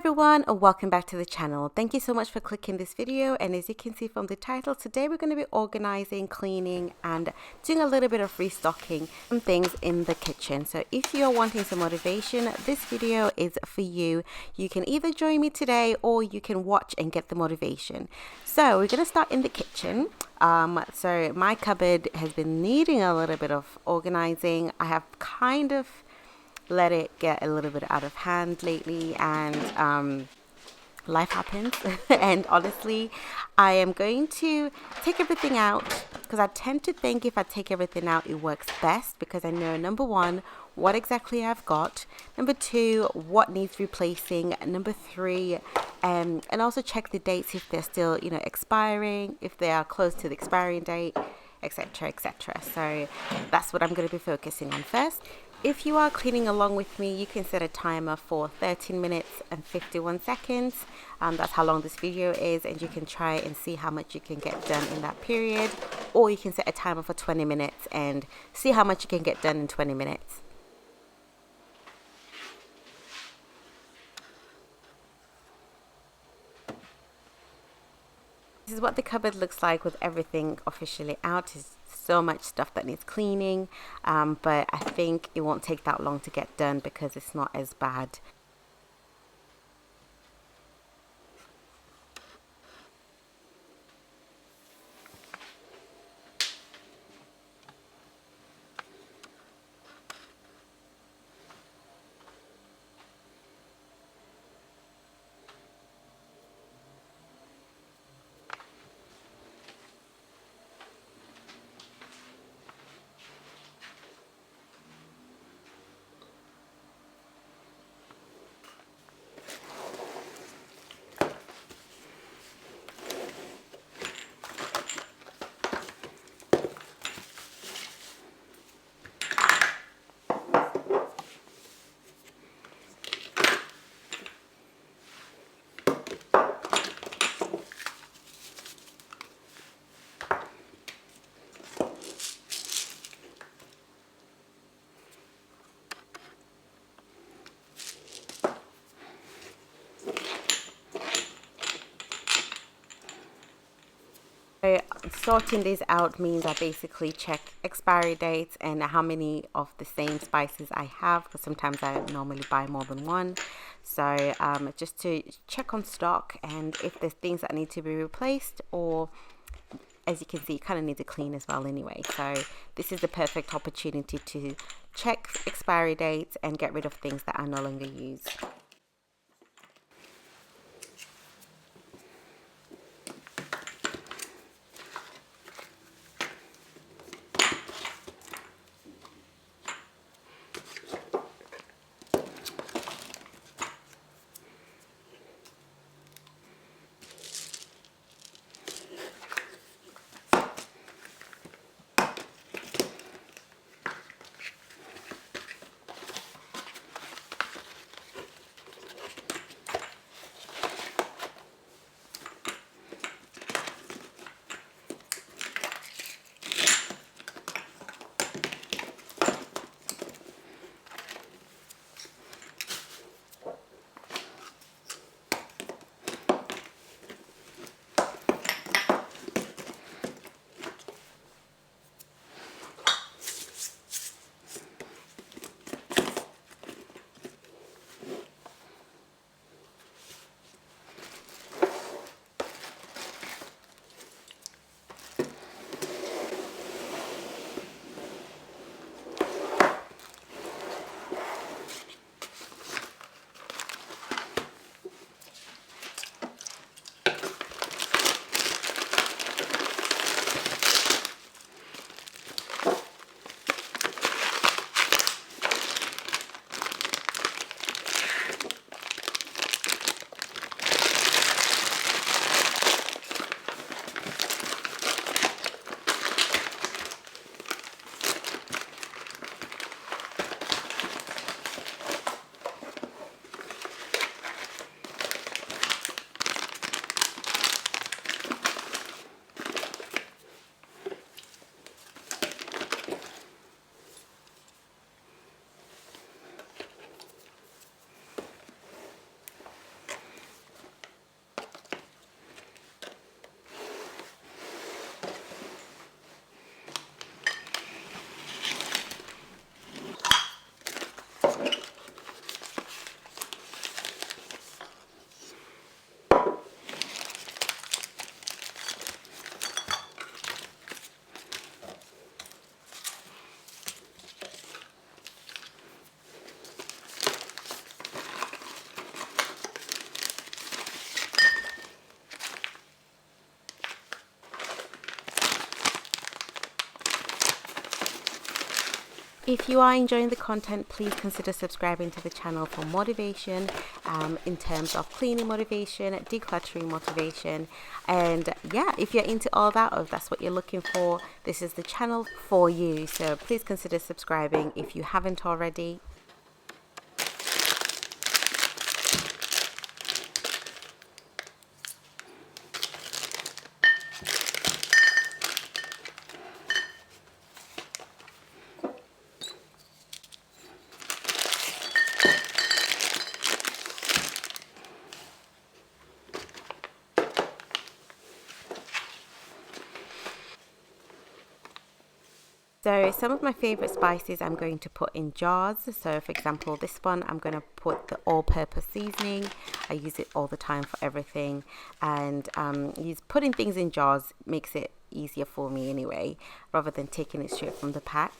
Everyone, and welcome back to the channel. Thank you so much for clicking this video, and as you can see from the title, today we're going to be organizing, cleaning and doing a little bit of restocking some things in the kitchen. So if you're wanting some motivation, this video is for you. You can either join me today or you can watch and get the motivation. So we're going to start in the kitchen. So my cupboard has been needing a little bit of organizing. I have kind of let it get a little bit out of hand lately, and life happens. And honestly, I am going to take everything out because I tend to think if I take everything out it works best, because I know, number one, what exactly I've got, number two, what needs replacing, number three, and also check the dates if they're still expiring, if they are close to the expiring date, etc, etc. So that's what I'm going to be focusing on first. If you are cleaning along with me, you can set a timer for 13 minutes and 51 seconds. That's how long this video is, and you can try and see how much you can get done in that period, or you can set a timer for 20 minutes and see how much you can get done in 20 minutes. This is what the cupboard looks like with everything officially out. There's so much stuff that needs cleaning, but I think it won't take that long to get done because it's not as bad. Sorting these out means I basically check expiry dates and how many of the same spices I have, because sometimes I normally buy more than one. So just to check on stock and if there's things that need to be replaced, or as you can see, you kind of need to clean as well anyway. So this is the perfect opportunity to check expiry dates and get rid of things that I no longer use. If you are enjoying the content, please consider subscribing to the channel for motivation in terms of cleaning motivation, decluttering motivation, and yeah, if you're into all that, or if that's what you're looking for, this is the channel for you. So please consider subscribing if you haven't already. So some of my favorite spices I'm going to put in jars. So for example, this one, I'm going to put the all-purpose seasoning. I use it all the time for everything, and putting things in jars makes it easier for me anyway, rather than taking it straight from the pack.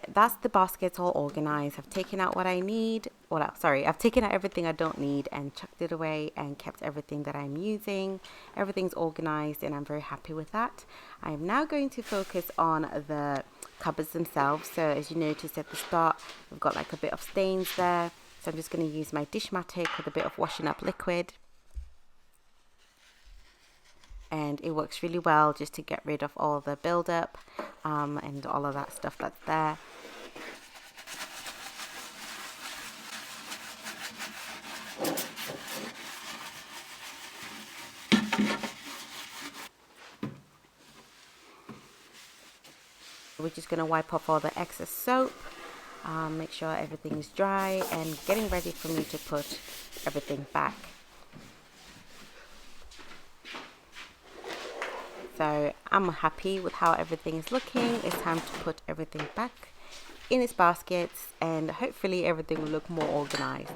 That's the baskets all organized. I've taken out what I need. Well, sorry, I've taken out everything I don't need and chucked it away and kept everything that I'm using. Everything's organized and I'm very happy with that. I'm now going to focus on the cupboards themselves. So as you noticed at the start, I've got like a bit of stains there. So I'm just going to use my Dishmatic with a bit of washing up liquid. And it works really well just to get rid of all the buildup and all of that stuff that's there. We're just going to wipe off all the excess soap, make sure everything is dry and getting ready for me to put everything back. So I'm happy with how everything is looking. It's time to put everything back in its baskets and hopefully everything will look more organized.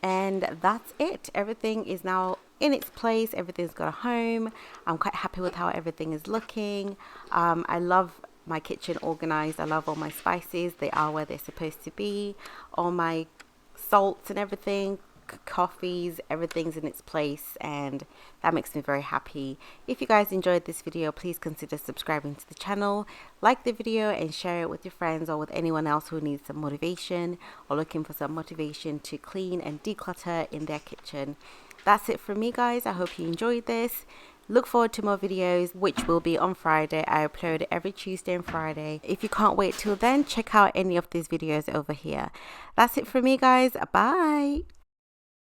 And that's it. Everything is now in its place. Everything's got a home. I'm quite happy with how everything is looking. I love my kitchen organized. I love all my spices. They are where they're supposed to be. All my salts and everything, coffees, everything's in its place, and that makes me very happy. If you guys enjoyed this video, please consider subscribing to the channel, like the video and share it with your friends or with anyone else who needs some motivation or looking for some motivation to clean and declutter in their kitchen. That's it from me, guys. I hope you enjoyed this. Look forward to more videos, which will be on Friday. I upload every Tuesday and Friday. If you can't wait till then, check out any of these videos over here. That's it from me, guys. Bye.